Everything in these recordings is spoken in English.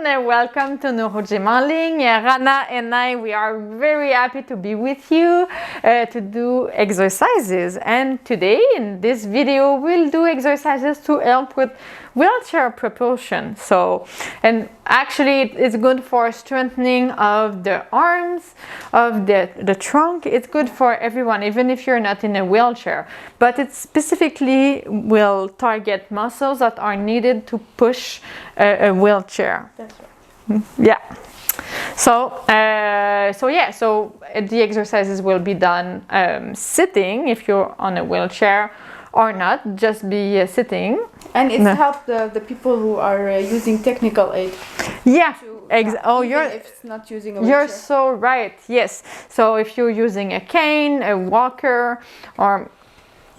and welcome to Neuro Rana and I, we are very happy to be with you to do exercises. And today in this video, we'll do exercises to help with wheelchair propulsion. And actually it's good for strengthening of the arms, of the trunk. It's good for everyone, even if you're not in a wheelchair. But it specifically will target muscles that are needed to push a wheelchair. That's right. Yeah. So the exercises will be done sitting if you're on a wheelchair, or not, just be sitting. And it's helped the people who are using technical aid. Yeah. Even if it's not using a wheelchair. You're so right. Yes. So if you're using a cane, a walker, or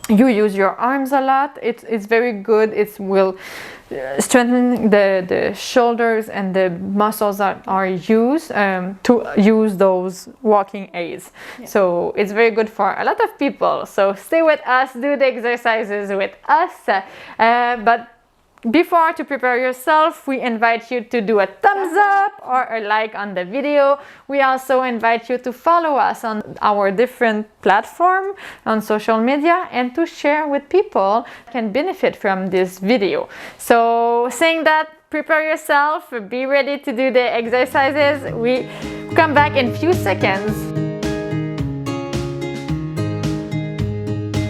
you use your arms a lot, it's very good. It will strengthen the shoulders and the muscles that are used to use those walking aids. Yeah. So it's very good for a lot of people. So stay with us, do the exercises with us. But before to prepare yourself, we invite you to do a thumbs up or a like on the video. We also invite you to follow us on our different platforms on social media and to share with people who can benefit from this video. So saying that, prepare yourself, be ready to do the exercises. We come back in few seconds.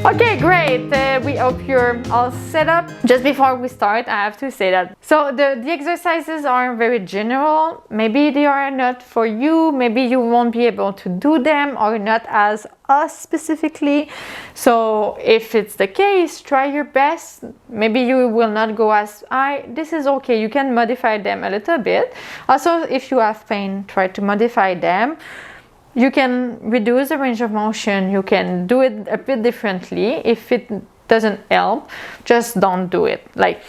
Okay, great. We hope you're all set up. Just before we start, I have to say that. So the exercises are very general. Maybe they are not for you. Maybe you won't be able to do them or not as us specifically. So if it's the case, try your best. Maybe you will not go as high. This is okay. You can modify them a little bit. Also, if you have pain, try to modify them. You can reduce the range of motion, you can do it a bit differently. If it doesn't help, just don't do it. Like,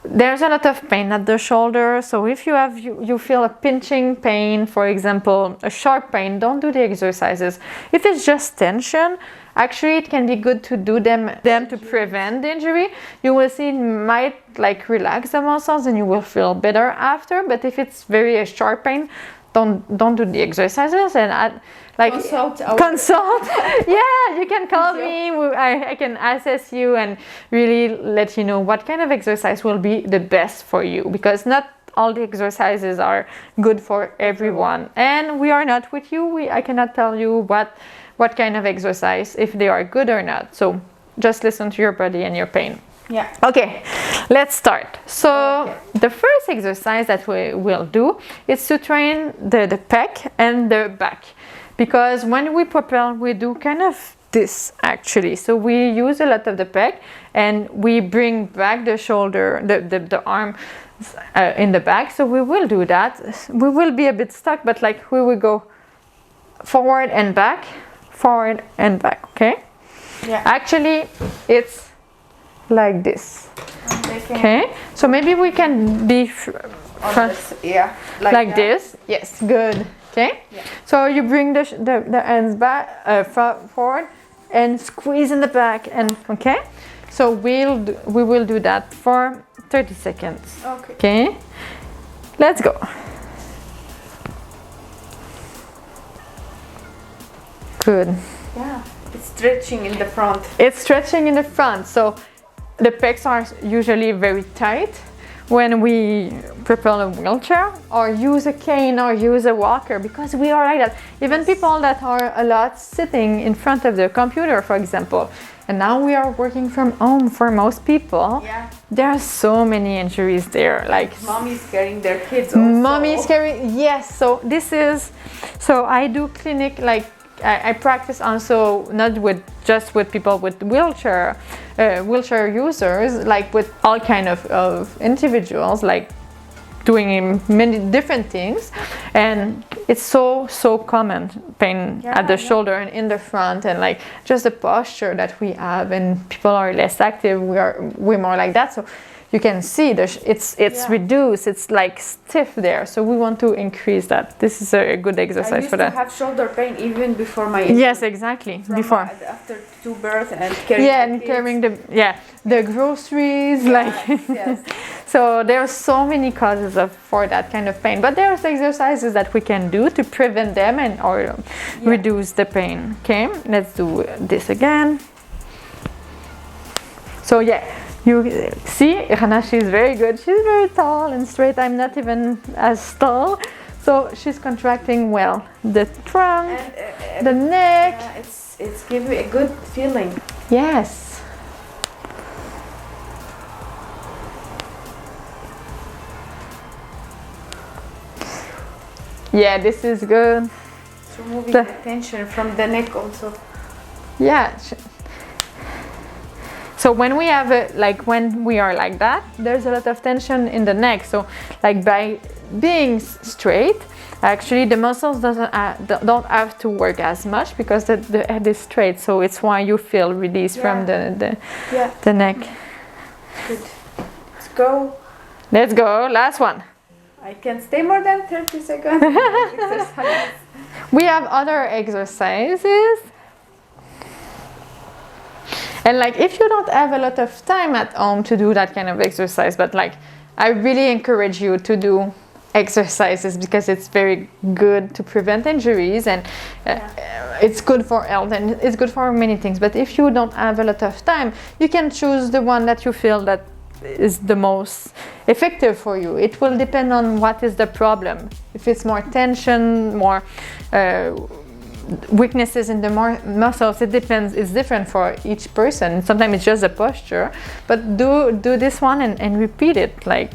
there's a lot of pain at the shoulder, so if you feel a pinching pain, for example, a sharp pain, don't do the exercises. If it's just tension, actually it can be good to do them to prevent the injury. You will see it might like relax the muscles and you will feel better after. But if it's very sharp pain, don't do the exercises and consult. Yeah, you can call me. I can assess you and really let you know what kind of exercise will be the best for you, because not all the exercises are good for everyone, and we are not with you. I cannot tell you what kind of exercise, if they are good or not. So just listen to your body and your pain. Yeah. Okay, let's start. So the first exercise that we will do is to train the pec and the back, because when we propel, we do kind of this actually. So we use a lot of the pec and we bring back the shoulder, the arm in the back. So we will do that. We will be a bit stuck, but like we will go forward and back, okay? Yeah. Actually, it's like this. Okay, so maybe we can be like this. Yes, good. Okay, yeah. So you bring the hands back forward and squeeze in the back, and okay, so we will do that for 30 seconds. Okay, let's go. Good. Yeah, it's stretching in the front. It's stretching in the front, so the pecs are usually very tight when we propel a wheelchair or use a cane or use a walker, because we are like that. Even people that are a lot sitting in front of the computer, for example, and now we are working from home for most people. Yeah. There are so many injuries there. Like mommy's carrying their kids also. Mommy's carrying, yes. So I do clinic, like I practice also not just with people with wheelchair users, like with all kind of individuals, like doing many different things. And it's so common, pain at the shoulder and in the front, and like just the posture that we have, and people are less active, we're more like that. So you can see it's reduced, it's like stiff there, so we want to increase that. This is a good exercise for that. I used to have shoulder pain even before my yes, exactly, before after two birth and carrying the groceries, like yes. so there are so many causes for that kind of pain, but there's exercises that we can do to prevent them and or reduce the pain. Okay, let's do this again. So yeah, you see, Rana, she's very good. She's very tall and straight. I'm not even as tall. So she's contracting well the trunk, the neck. It's giving a good feeling. Yes. Yeah, this is good. It's removing the tension from the neck also. Yeah. So when we have when we are like that, there's a lot of tension in the neck. So like by being straight, actually the muscles don't have to work as much because the head is straight. So it's why you feel release from the neck. Good. Let's go. Let's go. Last one. I can stay more than 30 seconds. We have other exercises. And like if you don't have a lot of time at home to do that kind of exercise, but like I really encourage you to do exercises because it's very good to prevent injuries and it's good for health and it's good for many things. But if you don't have a lot of time, you can choose the one that you feel that is the most effective for you. It will depend on what is the problem. If it's more tension, more weaknesses in the muscles, it depends. It's different for each person. Sometimes it's just a posture, but do this one and repeat it like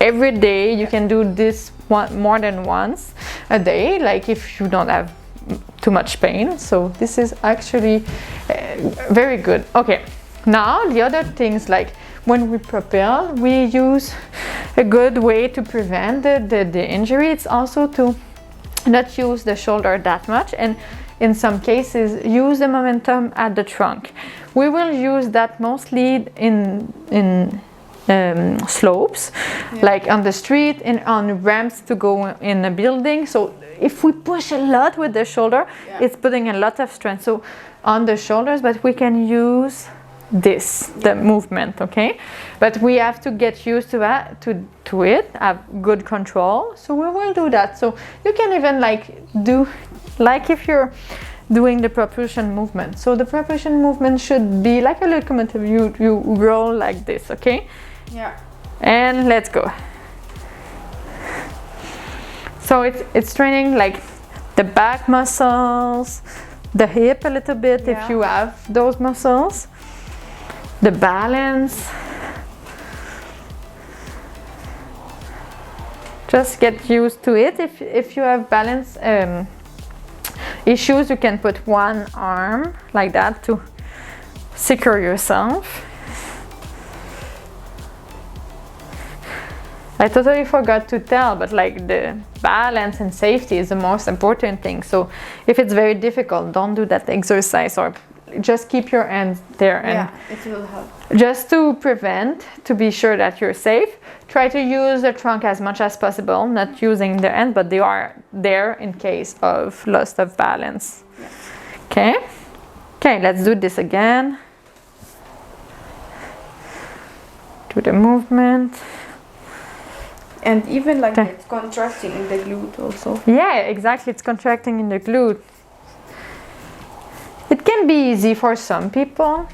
every day. You can do this one more than once a day, like if you don't have too much pain. So this is actually very good. Okay, now the other things, like when we propel, we use a good way to prevent the injury. It's also to not use the shoulder that much, and in some cases use the momentum at the trunk. We will use that mostly in slopes, like on the street and on ramps to go in a building. So if we push a lot with the shoulder, it's putting a lot of strength so on the shoulders, but we can use the movement, okay? But we have to get used to that, to it, have good control. So we will do that. So you can even do if you're doing the propulsion movement. So the propulsion movement should be like a locomotive. You roll like this, okay? Yeah. And let's go. So it's training like the back muscles, the hip a little bit if you have those muscles. The balance. Just get used to it. If you have balance issues, you can put one arm like that to secure yourself. I totally forgot to tell, but like the balance and safety is the most important thing. So if it's very difficult, don't do that exercise, or just keep your hands there, and it will help. Just to prevent, to be sure that you're safe, try to use the trunk as much as possible, not using the hand, but they are there in case of loss of balance. Okay, let's do this again. Do the movement. And even like it's contracting in the glute also. Yeah, exactly, it's contracting in the glute. It can be easy for some people,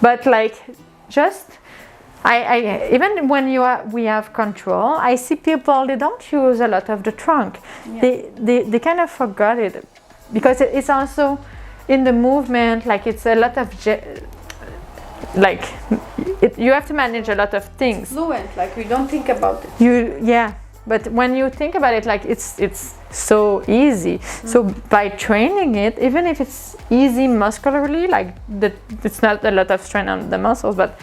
but like just I even when we have control, I see people, they don't use a lot of the trunk. They kind of forgot it because it's also in the movement, like it's a lot of you have to manage a lot of things. Fluent, like we don't think about it. But when you think about it, like it's so easy. So by training it, even if it's easy muscularly, like it's not a lot of strain on the muscles, but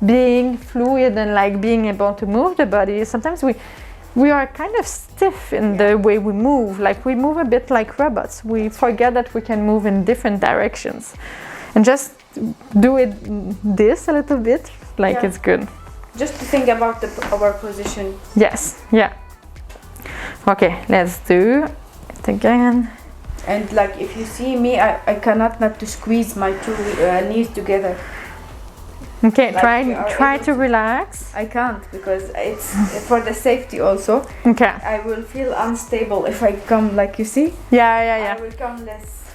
being fluid and like being able to move the body, sometimes we are kind of stiff in the way we move. Like we move a bit like robots. We forget that we can move in different directions, and just do it this a little bit, like it's good. Just to think about our position. Yes, yeah. Okay, let's do it again. And like if you see me, I cannot not to squeeze my two knees together. Okay, Like try to relax. I can't because it's for the safety also. Okay. I will feel unstable if I come like you see. Yeah. I will come less.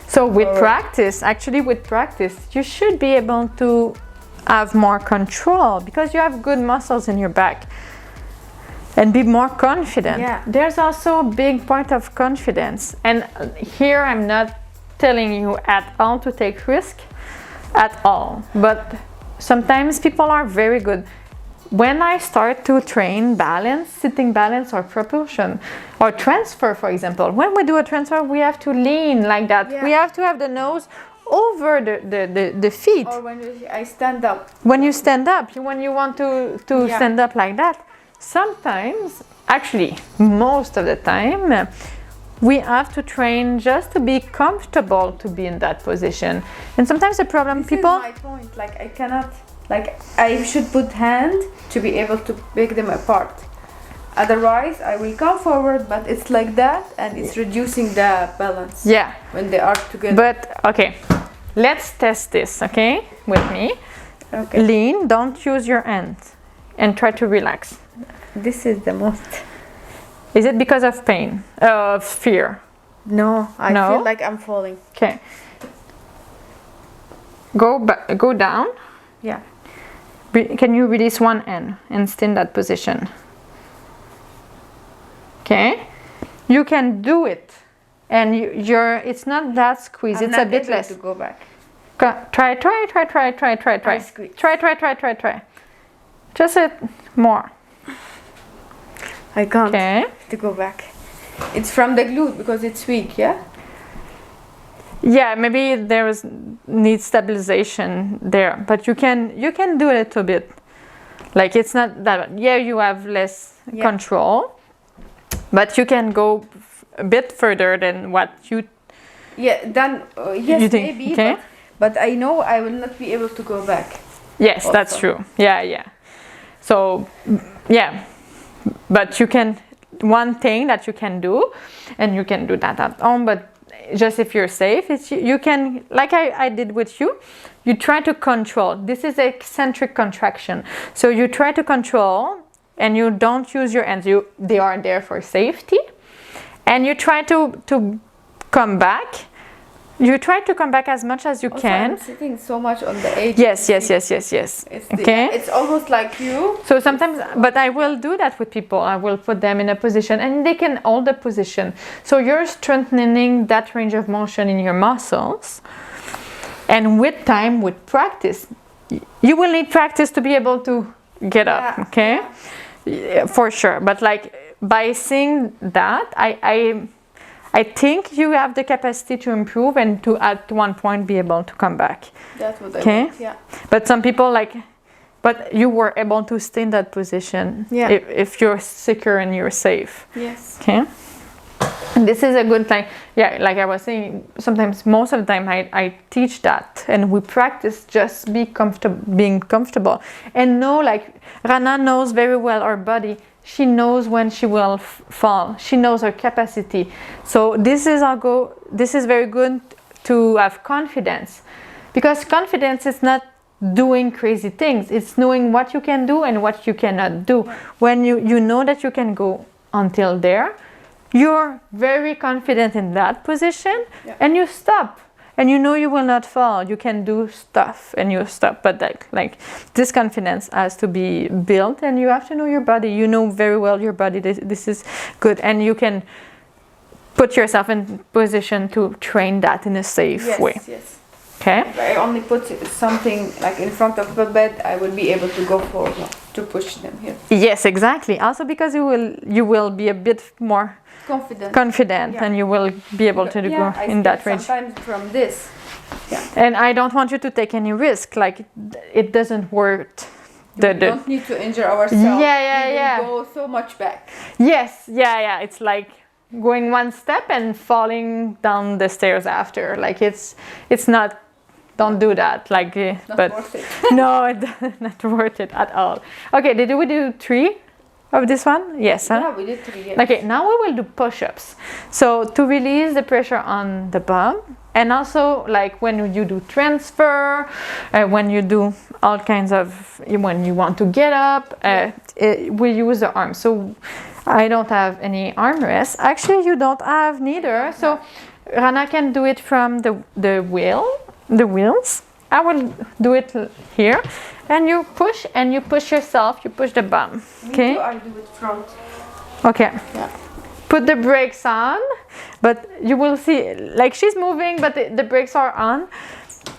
So with practice, actually with practice, you should be able to have more control because you have good muscles in your back and be more confident. Yeah. There's also a big part of confidence. And here I'm not telling you at all to take risk at all, but sometimes people are very good. When I start to train balance, sitting balance or propulsion or transfer, for example, when we do a transfer, we have to lean like that. Yeah. We have to have the nose over the feet. Or when I stand up. When you stand up, when you want to Yeah. stand up like that, sometimes, actually most of the time, we have to train just to be comfortable to be in that position. And sometimes the problem This people... is my point. Like I cannot, like I should put hand to be able to pick them apart. Otherwise, I will come forward, but it's like that, and it's reducing the balance. Yeah. When they are together. But okay, let's test this, okay, with me. Okay. Lean, don't use your hands, and try to relax. This is the most. Is it because of pain, of fear? No, I No? feel like I'm falling. Okay. Go down. Yeah. Can you release one hand and stay in that position? Okay. You can do it, and it's not that squeeze. It's a bit less. To go back. Try. I squeeze. Try. Just it more. I can't. Okay. To go back. It's from the glute because it's weak, yeah? Yeah, maybe needs stabilization there, but you can do a little bit. Like it's not that. Yeah, you have less control, but you can go a bit further than what you. Yeah, then yes, you think, maybe. okay? But I know I will not be able to go back. Yes, also. that's true. Yeah. So, yeah, but you can. One thing that you can do, and you can do that at home, but just if you're safe, you can, like I did with you, you try to control. This is eccentric contraction. So you try to control, and you don't use your hands. They are there for safety, and you try to come back. You try to come back as much as you Also, can. I'm sitting so much on the edge. Yes. It's Okay. It's almost like you. So sometimes, but I will do that with people. I will put them in a position and they can hold the position. So you're strengthening that range of motion in your muscles. And with time, with practice, you will need practice to be able to get up, okay? Yeah, for sure. But like by seeing that, I think you have the capacity to improve and to at one point be able to come back. That's what Okay? I want, yeah. But some people but you were able to stay in that position if you're secure and you're safe. Yes. Okay? And this is a good thing. Yeah, like I was saying, sometimes, most of the time I teach that and we practice just being comfortable. And know, like Rana knows very well our body. She knows when she will fall. She knows her capacity. So this is very good to have confidence, because confidence is not doing crazy things. It's knowing what you can do and what you cannot do. Yeah. When you know that you can go until there, you're very confident in that position, and you stop. And you know you will not fall. You can do stuff and you stop. But like this confidence has to be built, and you have to know your body. You know very well your body. This is good, and you can put yourself in position to train that in a safe way. Yes. Okay. If I only put something like in front of the bed, I will be able to go forward to push them here. Yes, exactly. Also because you will be a bit more confident, and you will be able to go in that range. Sometimes from this. Yeah. And I don't want you to take any risk. Like it doesn't work. We don't need to injure ourselves. We will go so much back. Yes. Yeah. It's like going one step and falling down the stairs after. Like it's not don't do that. Like, Not worth it. no, not worth it at all. Okay, did we do 3 of this one? Yes. Huh? Yeah, we did 3. Yes. Okay, now we will do push-ups. So to release the pressure on the bum, and also like when you do transfer, when you do all kinds of, when you want to get up, we use the arm. So I don't have any armrests. Actually, you don't have neither. So Rana can do it from the wheels. I will do it here, and you push yourself. You push the bum. Okay. Me too, I do it front. Okay. Yeah. Put the brakes on, but you will see, like she's moving, but the brakes are on.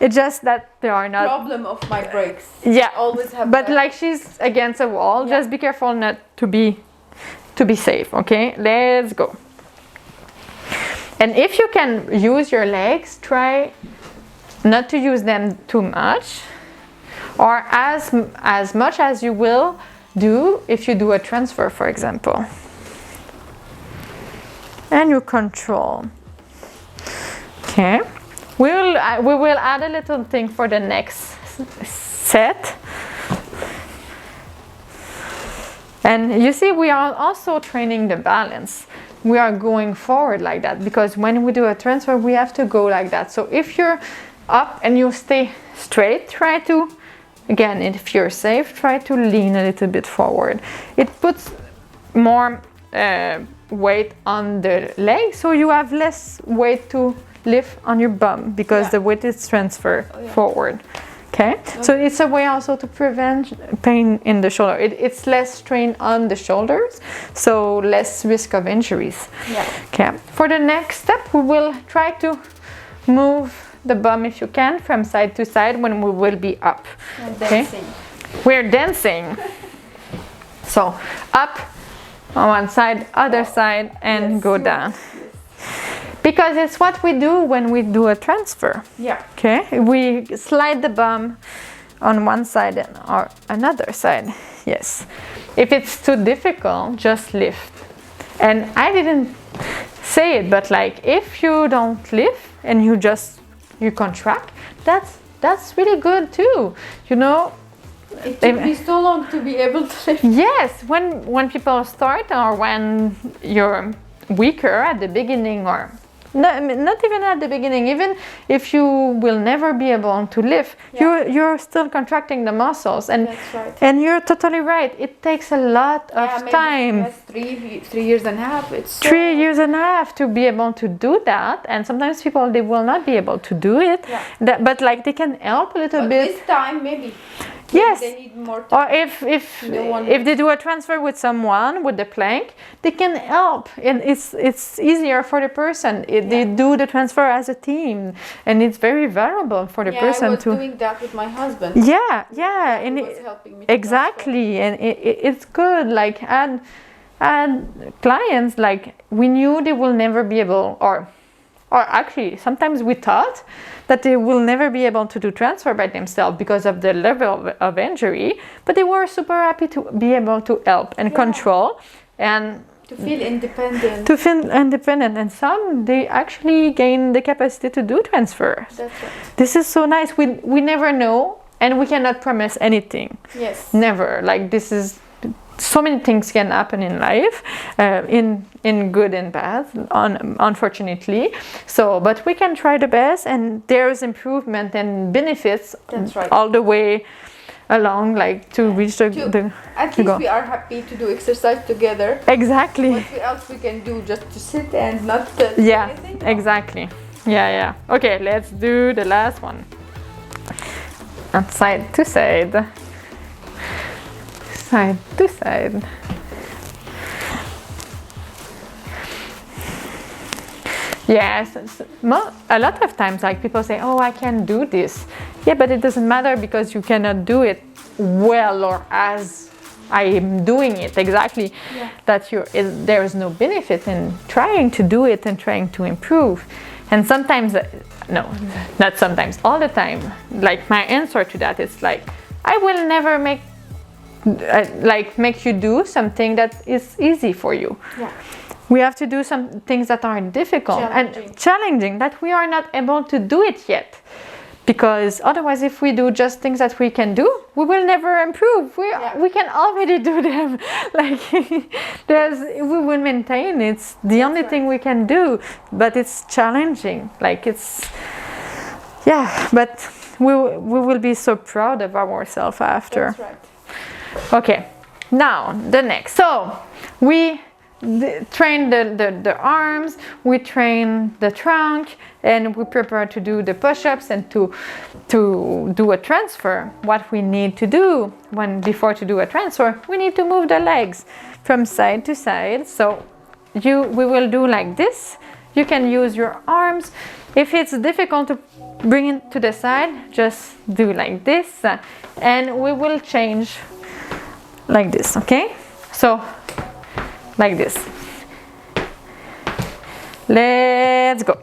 It's just that they are not. Problem of my brakes. Yeah. Always have. But that. like she's against a wall, Yeah. just be careful not to be safe. Okay, let's go. And if you can use your legs, try not to use them too much, or as much as you will do if you do a transfer, for example. And you control. Okay, we will add a little thing for the next set. And you see, we are also training the balance. We are going forward like that, because when we do a transfer, we have to go like that. So if you're up and you stay straight, try to, again, if you're safe, try to lean a little bit forward. It puts more weight on the leg, so you have less weight to lift on your bum, because the weight is transferred forward. Okay, so it's a way also to prevent pain in the shoulder. It's less strain on the shoulders, so less risk of injuries. Yeah. Okay, for the next step, we will try to move the bum, if you can, from side to side when we will be up. And dancing. We're dancing. So up on one side, other side, and go down. Because it's what we do when we do a transfer. Yeah. Okay, we slide the bum on one side or another side. Yes. If it's too difficult, just lift. And I didn't say it, but like if you don't lift and you contract, that's really good too. You know. It took me so long to be able to lift. Yes, when people start, or when you're weaker at the beginning, or not even at the beginning, even if you will never be able to lift, you're still contracting the muscles. And that's right. And you're totally right. It takes a lot of time. Yes, 3 years and a half. It's so 3 years and a half to be able to do that. And sometimes people, they will not be able to do it. Yeah. But like they can help a little bit. This time, maybe. Yes. They need more Or time. if they do a transfer with someone with the plank, they can help, and it's easier for the person. They do the transfer as a team, and it's very valuable for the person I was to. doing that with my husband. Yeah, and He was helping me to exactly, and it's good. Like and clients, like we knew they will never be able, or actually sometimes we thought that they will never be able to do transfer by themselves because of the level of injury, but they were super happy to be able to help and control and to feel independent. And some, they actually gain the capacity to do transfers. That's right. This is so nice. We never know, and we cannot promise anything. Yes. Never. Like this is, so many things can happen in life, in good and bad, unfortunately. So, but we can try the best, and there's improvement and benefits. That's right. All the way along, like to reach the at least we are happy to do exercise together. Exactly. What else we can do? Just to sit and not do anything? Exactly. Yeah. Okay, let's do the last one. And side to side. Side to side. Yes, a lot of times, like people say, "Oh, I can do this." Yeah, but it doesn't matter, because you cannot do it well or as I am doing it exactly. Yeah. That there is no benefit in trying to do it and trying to improve. And sometimes, no, not sometimes, all the time. Like my answer to that is like, I will never make you do something that is easy for you. Yeah. We have to do some things that are difficult and challenging, that we are not able to do it yet, because otherwise if we do just things that we can do, we will never improve. We can already do them. Like we will maintain. It's the only thing we can do, but it's challenging. Like it's but we will be so proud of ourselves after. That's right. Okay, now the next. So we train the arms, we train the trunk, and we prepare to do the push-ups and to do a transfer. What we need to do before to do a transfer, we need to move the legs from side to side. So we will do like this. You can use your arms. If it's difficult to bring it to the side, just do like this, and we will change like this. Okay, so like this. Let's go.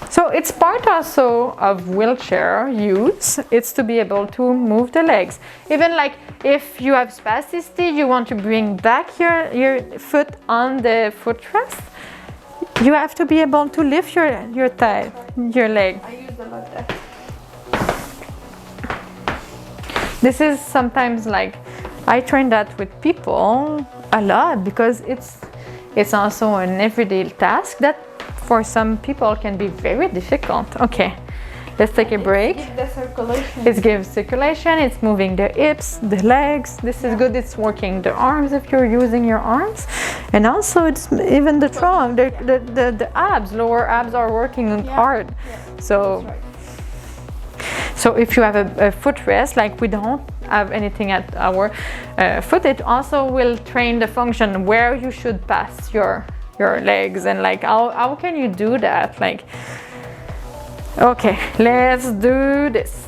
So it's part also of wheelchair use. It's to be able to move the legs. Even like if you have spasticity, you want to bring back your foot on the footrest, you have to be able to lift your thigh, your leg. I use a lot that. This is sometimes like I train that with people a lot because it's also an everyday task that for some people can be very difficult. Okay, let's take a break. It gives the circulation. It gives circulation, it's moving the hips, the legs. This is good. It's working the arms if you're using your arms. And also it's even the trunk, the abs, lower abs are working hard. Yeah. So That's right. So if you have a footrest, like we don't have anything at our foot, it also will train the function where you should pass your legs, and like how can you do that? Like, okay, let's do this.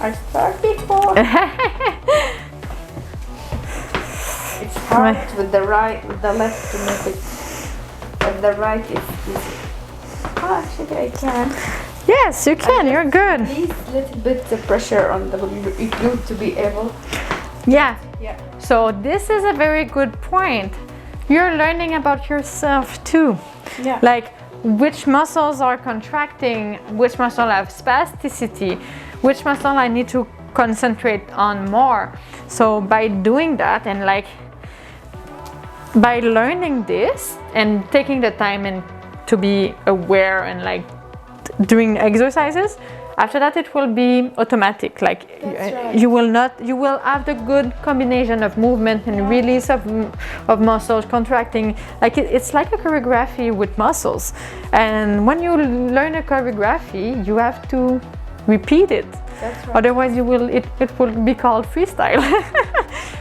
I start before. It's hard with the right, with the left to make it. But the right is easy. Oh, actually, I can. Yes, you can. You're good. Least little bit the pressure on the glute to be able. Yeah. Yeah. So this is a very good point. You're learning about yourself too. Yeah. Like which muscles are contracting, which muscle have spasticity, which muscle I need to concentrate on more. So by doing that and like by learning this and taking the time and to be aware and like doing exercises, after that it will be automatic. Like right. you will have the good combination of movement and release of muscles contracting. Like it's like a choreography with muscles, and when you learn a choreography you have to repeat it. That's right. Otherwise it will be called freestyle.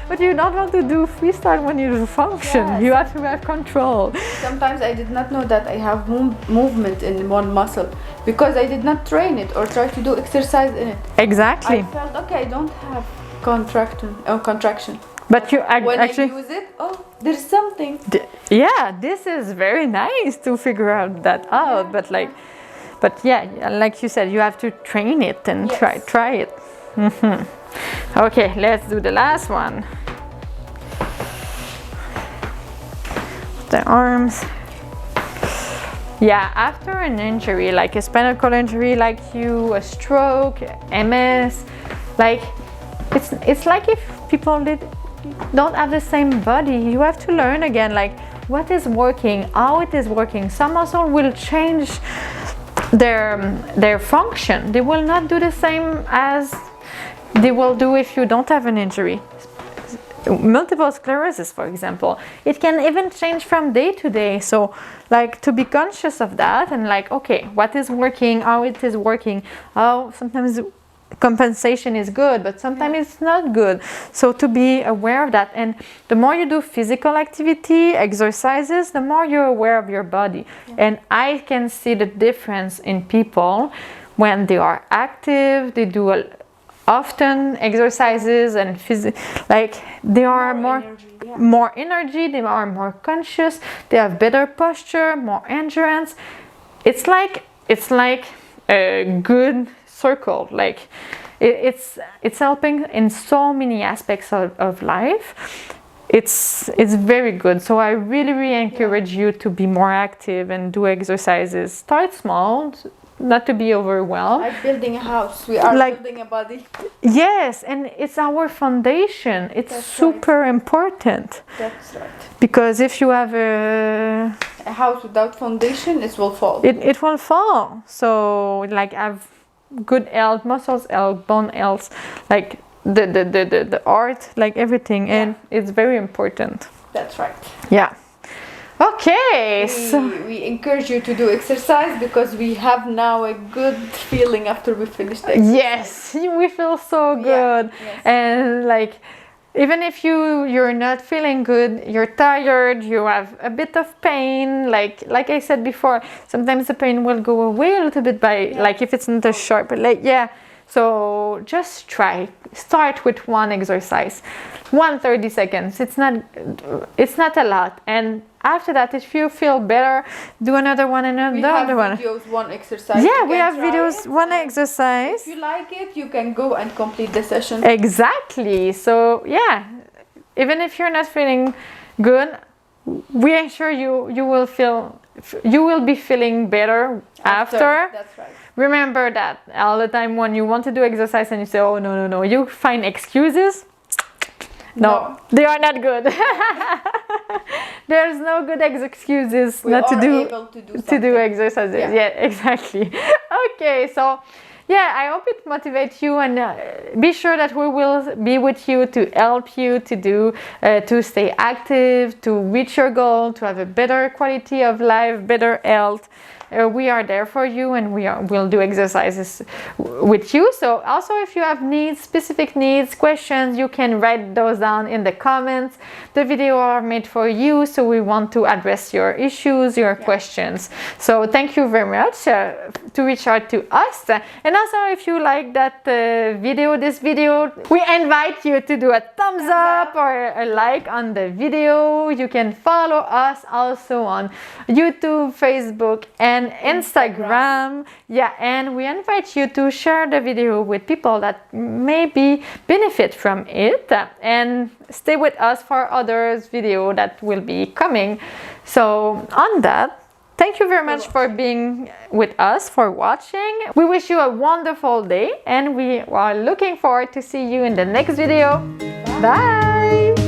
But you don't want to do freestyle when you do function. Yes. You have to have control. Sometimes I did not know that I have movement in one muscle because I did not train it or try to do exercise in it. Exactly. I felt okay, I don't have contraction. But you When actually I use it, oh, there's something. yeah, this is very nice to figure out that out. Yeah. But like you said, you have to train it and Yes. try it. Okay, let's do the last one. The arms. Yeah, after an injury, like a spinal cord injury, like a stroke, MS, like it's like if people don't have the same body, you have to learn again, like what is working, how it is working. Some muscle will change their function. They will not do the same as they will do if you don't have an injury. Multiple sclerosis, for example, it can even change from day to day. So like to be conscious of that and like, okay, what is working, how it is working, how sometimes compensation is good, but sometimes it's not good. So to be aware of that, and the more you do physical activity, exercises, the more you're aware of your body. And I can see the difference in people when they are active, they do often exercises and like they are more energy, they are more conscious, they have better posture, more endurance. It's like a good circle. Like it's helping in so many aspects of life. it's very good. So I really encourage you to be more active and do exercises. Start small, not to be overwhelmed. Like building a house, we are building a body. Yes, and it's our foundation. It's super important. That's right. Because if you have a house without foundation, it will fall. It will fall. So like have good health, muscles health, bone health, like the art, like everything, and it's very important. That's right. Yeah. Okay, we encourage you to do exercise because we have now a good feeling after we finish the exercise. Yes, we feel so good. Yes. And like even if you're not feeling good, you're tired, you have a bit of pain, like I said before, sometimes the pain will go away a little bit by like if it's not as sharp, but like so just try. Start with one exercise, 30 seconds. It's not a lot. And after that, if you feel better, do another one and another one. We have videos, one exercise. Yeah, we have videos, one exercise. If you like it, you can go and complete the session. Exactly. So yeah, even if you're not feeling good, we ensure you will be feeling better after. That's right. Remember that all the time when you want to do exercise and you say, oh no, you find excuses. No, they are not good. There's no good excuses not to do exercises. Yeah, exactly. Okay, so yeah, I hope it motivates you, and be sure that we will be with you to help you to stay active, to reach your goal, to have a better quality of life, better health. We are there for you, and we'll do exercises with you. So also, if you have specific needs, questions, you can write those down in the comments. The video are made for you, so we want to address your issues, your questions. So thank you very much to reach out to us. And also, if you like that this video, we invite you to do a thumbs up or a like on the video. You can follow us also on YouTube, Facebook, and Instagram. Yeah, and we invite you to share the video with people that maybe benefit from it, and stay with us for others video that will be coming. So on that, thank you very much for being with us, for watching. We wish you a wonderful day, and we are looking forward to see you in the next video. Bye.